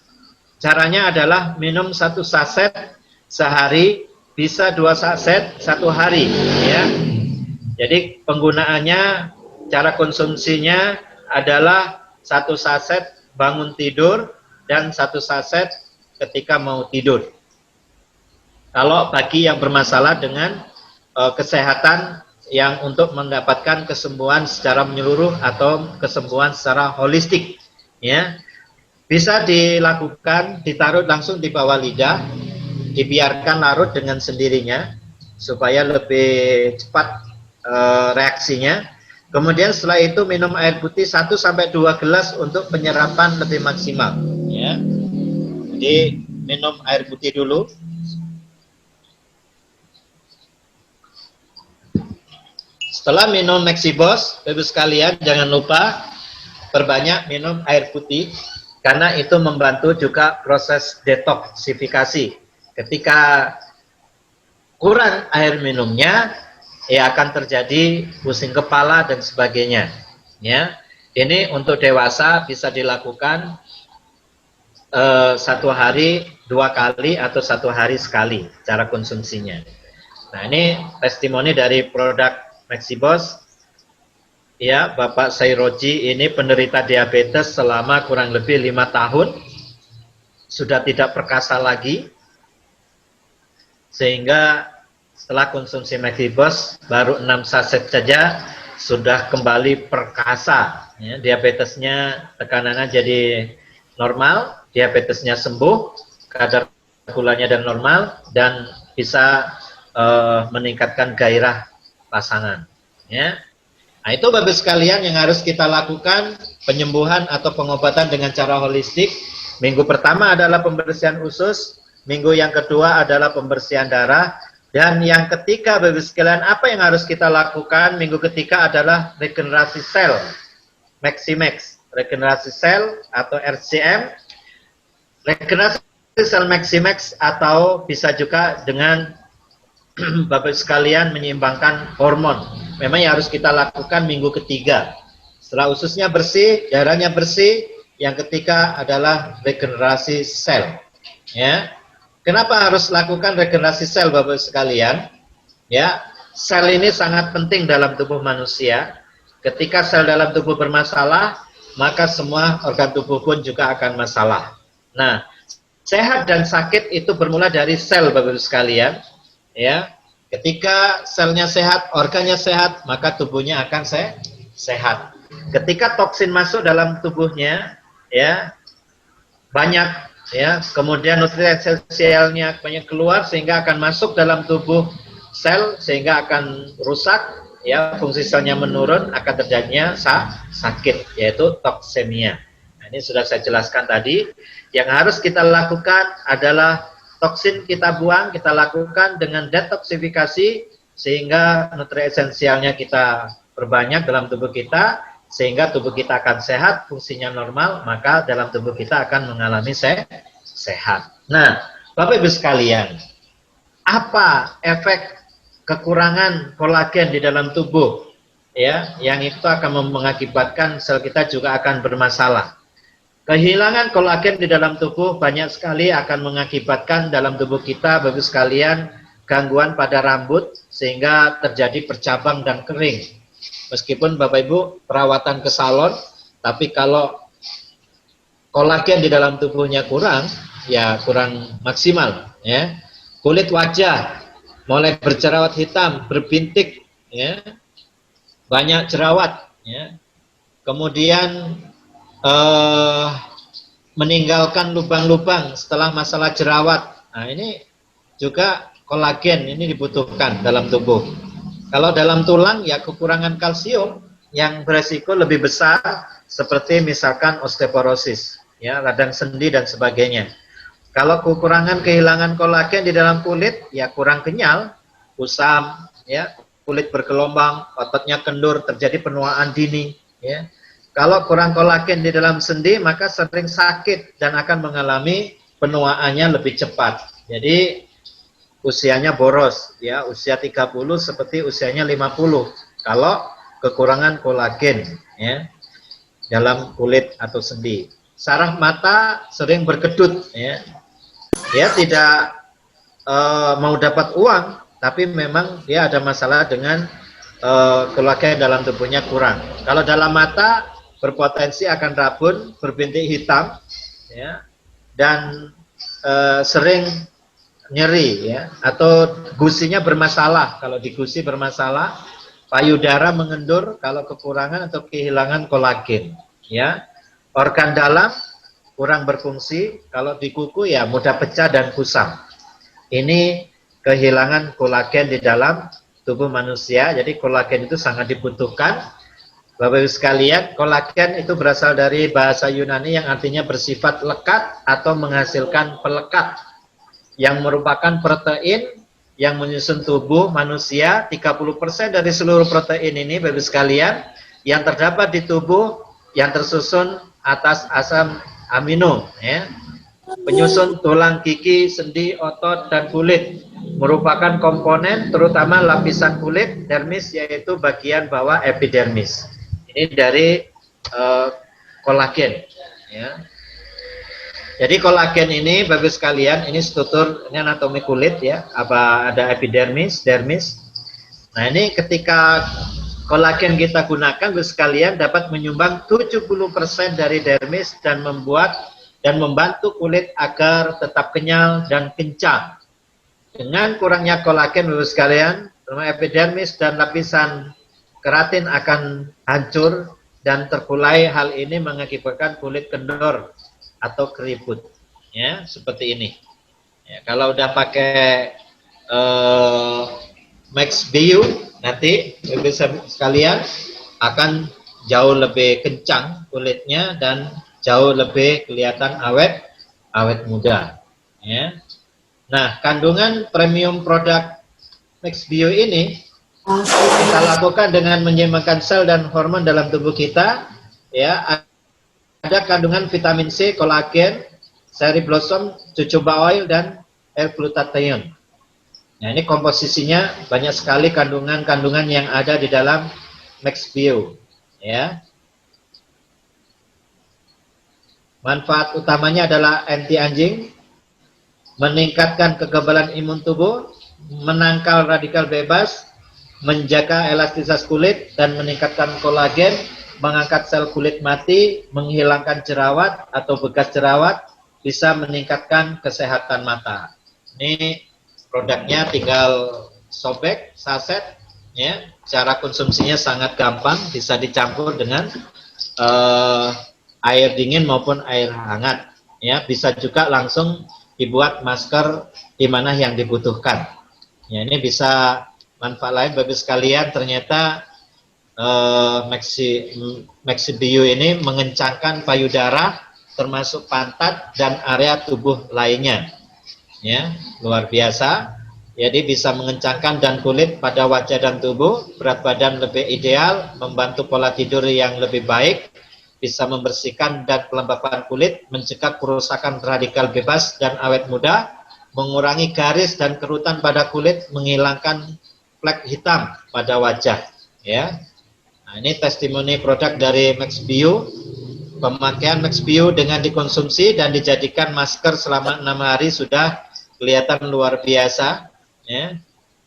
Caranya adalah minum 1 saset sehari, bisa 2 saset 1 hari, ya. Jadi penggunaannya, cara konsumsinya adalah 1 saset bangun tidur dan 1 saset ketika mau tidur. Kalau bagi yang bermasalah dengan kesehatan yang untuk mendapatkan kesembuhan secara menyeluruh atau kesembuhan secara holistik, ya, bisa dilakukan, ditaruh langsung di bawah lidah, dibiarkan larut dengan sendirinya supaya lebih cepat reaksinya. Kemudian setelah itu minum air putih 1-2 gelas untuk penyerapan lebih maksimal, ya. Jadi minum air putih dulu. Setelah minum Maxibos, Bapak sekalian jangan lupa perbanyak minum air putih karena itu membantu juga proses detoksifikasi. Ketika kurang air minumnya, ya akan terjadi pusing kepala dan sebagainya. Ya, ini untuk dewasa bisa dilakukan 1 hari 2 kali atau 1 hari sekali cara konsumsinya. Nah, ini testimoni dari produk Maxibos, ya, Bapak Sairoji ini penderita diabetes selama kurang lebih 5 tahun, sudah tidak perkasa lagi, sehingga setelah konsumsi Maxibos baru 6 saset saja sudah kembali perkasa, ya, diabetesnya, tekanannya jadi normal, diabetesnya sembuh, kadar gulanya dan normal, dan bisa meningkatkan gairah pasangan, ya. Nah, itu Bapak sekalian yang harus kita lakukan, penyembuhan atau pengobatan dengan cara holistik. Minggu pertama adalah pembersihan usus, minggu yang kedua adalah pembersihan darah, dan yang ketiga Bapak sekalian, apa yang harus kita lakukan minggu ketiga adalah regenerasi sel, Maximax, regenerasi sel atau RCM. regenerasi sel Maximax atau bisa juga dengan Bapak sekalian menyeimbangkan hormon. Memang yang harus kita lakukan minggu ketiga. Setelah ususnya bersih, darahnya bersih, yang ketiga adalah regenerasi sel. Ya. Kenapa harus lakukan regenerasi sel Bapak sekalian? Ya, sel ini sangat penting dalam tubuh manusia. Ketika sel dalam tubuh bermasalah, maka semua organ tubuh pun juga akan masalah. Nah, sehat dan sakit itu bermula dari sel Bapak-Ibu sekalian. Ya, ketika selnya sehat, organnya sehat, maka tubuhnya akan sehat. Ketika toksin masuk dalam tubuhnya, ya banyak, ya kemudian nutrien esensialnya banyak keluar sehingga akan masuk dalam tubuh sel sehingga akan rusak, ya fungsi selnya menurun, akan terjadinya sakit, yaitu toksemia. Nah, ini sudah saya jelaskan tadi. Yang harus kita lakukan adalah toksin kita buang, kita lakukan dengan detoksifikasi sehingga nutrien esensialnya kita perbanyak dalam tubuh kita sehingga tubuh kita akan sehat, fungsinya normal, maka dalam tubuh kita akan mengalami sehat. Nah, Bapak Ibu sekalian, apa efek kekurangan kolagen di dalam tubuh? Ya, yang itu akan mengakibatkan sel kita juga akan bermasalah. Kehilangan kolagen di dalam tubuh banyak sekali akan mengakibatkan dalam tubuh kita, Bapak sekalian, gangguan pada rambut sehingga terjadi bercabang dan kering. Meskipun Bapak Ibu perawatan ke salon, tapi kalau kolagen di dalam tubuhnya kurang, ya kurang maksimal. Ya, kulit wajah mulai berjerawat hitam, berbintik, ya, banyak jerawat, ya. Kemudian meninggalkan lubang-lubang setelah masalah jerawat. Nah, ini juga kolagen ini dibutuhkan dalam tubuh. Kalau dalam tulang ya kekurangan kalsium yang beresiko lebih besar seperti misalkan osteoporosis, ya, radang sendi dan sebagainya. Kalau kekurangan kehilangan kolagen di dalam kulit ya kurang kenyal, kusam, ya, kulit bergelombang, ototnya kendur, terjadi penuaan dini, ya. Kalau kurang kolagen di dalam sendi, maka sering sakit dan akan mengalami penuaannya lebih cepat. Jadi usianya boros, ya, usia 30 seperti usianya 50. Kalau kekurangan kolagen, ya, dalam kulit atau sendi. Saraf mata sering berkedut, ya. Dia tidak mau dapat uang, tapi memang dia ada masalah dengan kolagen dalam tubuhnya kurang. Kalau dalam mata berpotensi akan rabun, berbintik hitam, ya, dan sering nyeri, ya, atau gusinya bermasalah. Kalau di gusi bermasalah, payudara mengendur kalau kekurangan atau kehilangan kolagen, ya. Organ dalam kurang berfungsi, kalau di kuku ya mudah pecah dan kusam. Ini kehilangan kolagen di dalam tubuh manusia. Jadi kolagen itu sangat dibutuhkan. Bapak Ibu sekalian, kolagen itu berasal dari bahasa Yunani yang artinya bersifat lekat atau menghasilkan pelekat, yang merupakan protein yang menyusun tubuh manusia. 30% dari seluruh protein ini, Bapak Ibu sekalian, yang terdapat di tubuh yang tersusun atas asam amino, ya. Penyusun tulang, gigi, sendi, otot, dan kulit merupakan komponen terutama lapisan kulit, dermis, yaitu bagian bawah epidermis. Ini dari kolagen, ya. Jadi kolagen ini Bapak sekalian, ini struktur, ini anatomi kulit, ya. Apa ada epidermis, dermis. Nah, ini ketika kolagen kita gunakan Bapak sekalian dapat menyumbang 70% dari dermis dan membantu kulit agar tetap kenyal dan kencang. Dengan kurangnya kolagen Bapak sekalian, terutama epidermis dan lapisan keratin akan hancur dan terkulai. Hal ini mengakibatkan kulit kendor atau keriput, ya, seperti ini. Ya, kalau udah pakai Max Bio, nanti bisa sekalian akan jauh lebih kencang kulitnya dan jauh lebih kelihatan awet muda, ya. Nah, kandungan premium produk Max Bio ini kita lakukan dengan menyeimbangkan sel dan hormon dalam tubuh kita, ya. Ada kandungan vitamin C, kolagen, cherry blossom, jojoba oil, dan L-glutathione. Nah, ini komposisinya banyak sekali kandungan-kandungan yang ada di dalam MaxBio. Ya. Manfaat utamanya adalah anti-aging, meningkatkan kekebalan imun tubuh, menangkal radikal bebas, menjaga elastisitas kulit, dan meningkatkan kolagen, mengangkat sel kulit mati, menghilangkan jerawat atau bekas jerawat, bisa meningkatkan kesehatan mata. Ini produknya tinggal sobek, saset, ya. Cara konsumsinya sangat gampang, bisa dicampur dengan air dingin maupun air hangat. Ya, bisa juga langsung dibuat masker di mana yang dibutuhkan. Ya, ini bisa manfaat lain bagi sekalian. Ternyata MaxBio ini mengencangkan payudara, termasuk pantat dan area tubuh lainnya. Ya, luar biasa. Jadi bisa mengencangkan dan kulit pada wajah dan tubuh, berat badan lebih ideal, membantu pola tidur yang lebih baik, bisa membersihkan dan kelembapan kulit, mencegah kerusakan radikal bebas dan awet muda, mengurangi garis dan kerutan pada kulit, menghilangkan flek hitam pada wajah. Ya, nah, ini testimoni produk dari MaxBio. Pemakaian MaxBio dengan dikonsumsi dan dijadikan masker selama 6 hari sudah kelihatan luar biasa. Ya.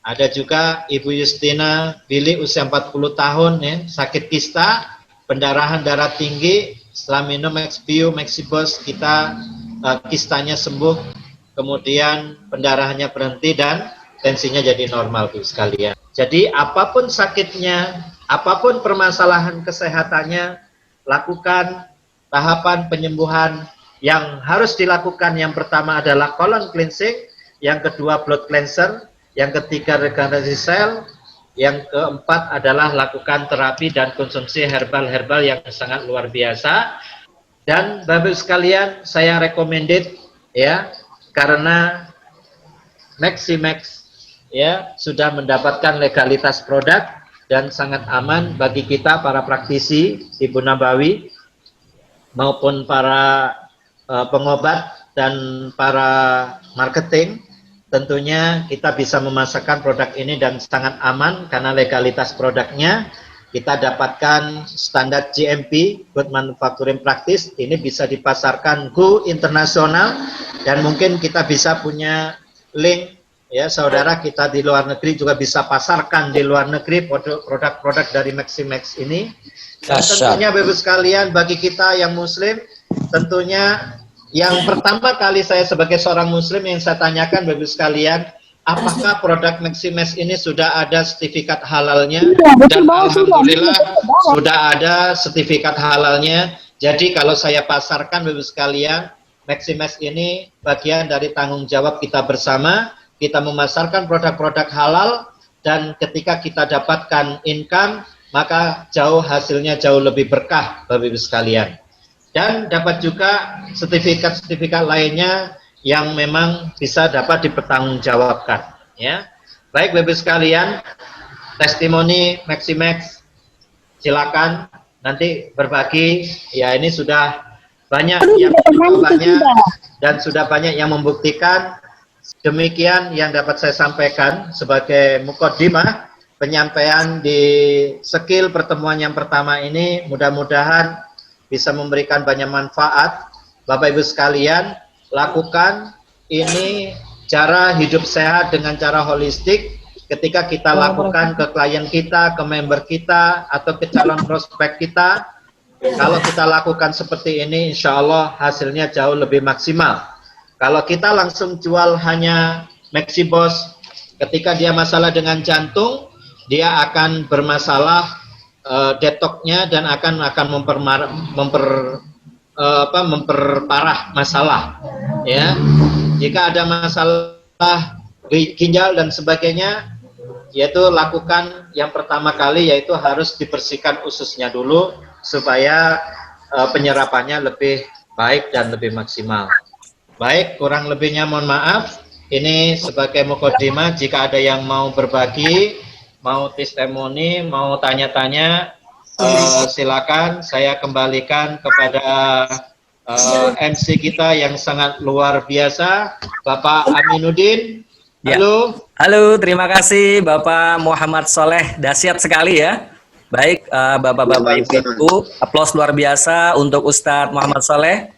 Ada juga Ibu Justina Billy, usia 40 tahun, ya, sakit kista, pendarahan darah tinggi. Setelah minum MaxBio, Maxibos, kita kistanya sembuh, kemudian pendarahannya berhenti dan tensinya jadi normal, Bu sekalian. Jadi apapun sakitnya, apapun permasalahan kesehatannya, lakukan tahapan penyembuhan yang harus dilakukan. Yang pertama adalah colon cleansing, yang kedua blood cleanser, yang ketiga regenerasi sel, yang keempat adalah lakukan terapi dan konsumsi herbal-herbal yang sangat luar biasa. Dan Bapak sekalian, saya recommended, ya, karena Maximax, ya, sudah mendapatkan legalitas produk dan sangat aman bagi kita para praktisi Ibu Nabawi maupun para pengobat dan para marketing. Tentunya kita bisa memasarkan produk ini dan sangat aman karena legalitas produknya kita dapatkan standar GMP, Good Manufacturing Practice. Ini bisa dipasarkan go internasional dan mungkin kita bisa punya link, ya, saudara kita di luar negeri juga bisa pasarkan di luar negeri produk-produk dari Maximax ini. Dan tentunya Bapak sekalian, bagi kita yang muslim, tentunya yang pertama kali saya sebagai seorang muslim yang saya tanyakan Bapak sekalian, apakah produk Maximax ini sudah ada sertifikat halalnya? Dan alhamdulillah sudah ada sertifikat halalnya. Jadi kalau saya pasarkan Bapak sekalian, Maximax ini bagian dari tanggung jawab kita bersama. Kita memasarkan produk-produk halal dan ketika kita dapatkan income, maka hasilnya jauh lebih berkah Bapak Ibu sekalian. Dan dapat juga sertifikat-sertifikat lainnya yang memang bisa dapat dipertanggungjawabkan. Ya, baik Bapak sekalian, testimoni Maximax, silakan nanti berbagi. Ya, ini sudah banyak yang banyak dan sudah banyak yang membuktikan. Demikian yang dapat saya sampaikan sebagai mukaddimah penyampaian di skill pertemuan yang pertama ini. Mudah-mudahan bisa memberikan banyak manfaat. Bapak Ibu sekalian, lakukan ini cara hidup sehat dengan cara holistik. Ketika kita lakukan ke klien kita, ke member kita, atau ke calon prospek kita, kalau kita lakukan seperti ini, insya Allah hasilnya jauh lebih maksimal. Kalau kita langsung jual hanya Maxibos, ketika dia masalah dengan jantung, dia akan bermasalah detoknya dan akan memperparah masalah. Ya, jika ada masalah ginjal dan sebagainya, yaitu lakukan yang pertama kali yaitu harus dibersihkan ususnya dulu supaya penyerapannya lebih baik dan lebih maksimal. Baik, kurang lebihnya mohon maaf. Ini sebagai mukaddimah. Jika ada yang mau berbagi, mau testimoni, mau tanya-tanya, silakan saya kembalikan kepada MC kita yang sangat luar biasa, Bapak Aminuddin. Ya. Halo. Halo, terima kasih Bapak Muhammad Soleh, dahsyat sekali ya. Baik, Bapak-Bapak Ibu, aplaus luar biasa untuk Ustadz Muhammad Soleh.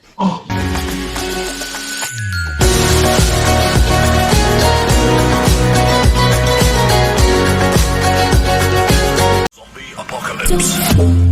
Zombie apocalypse.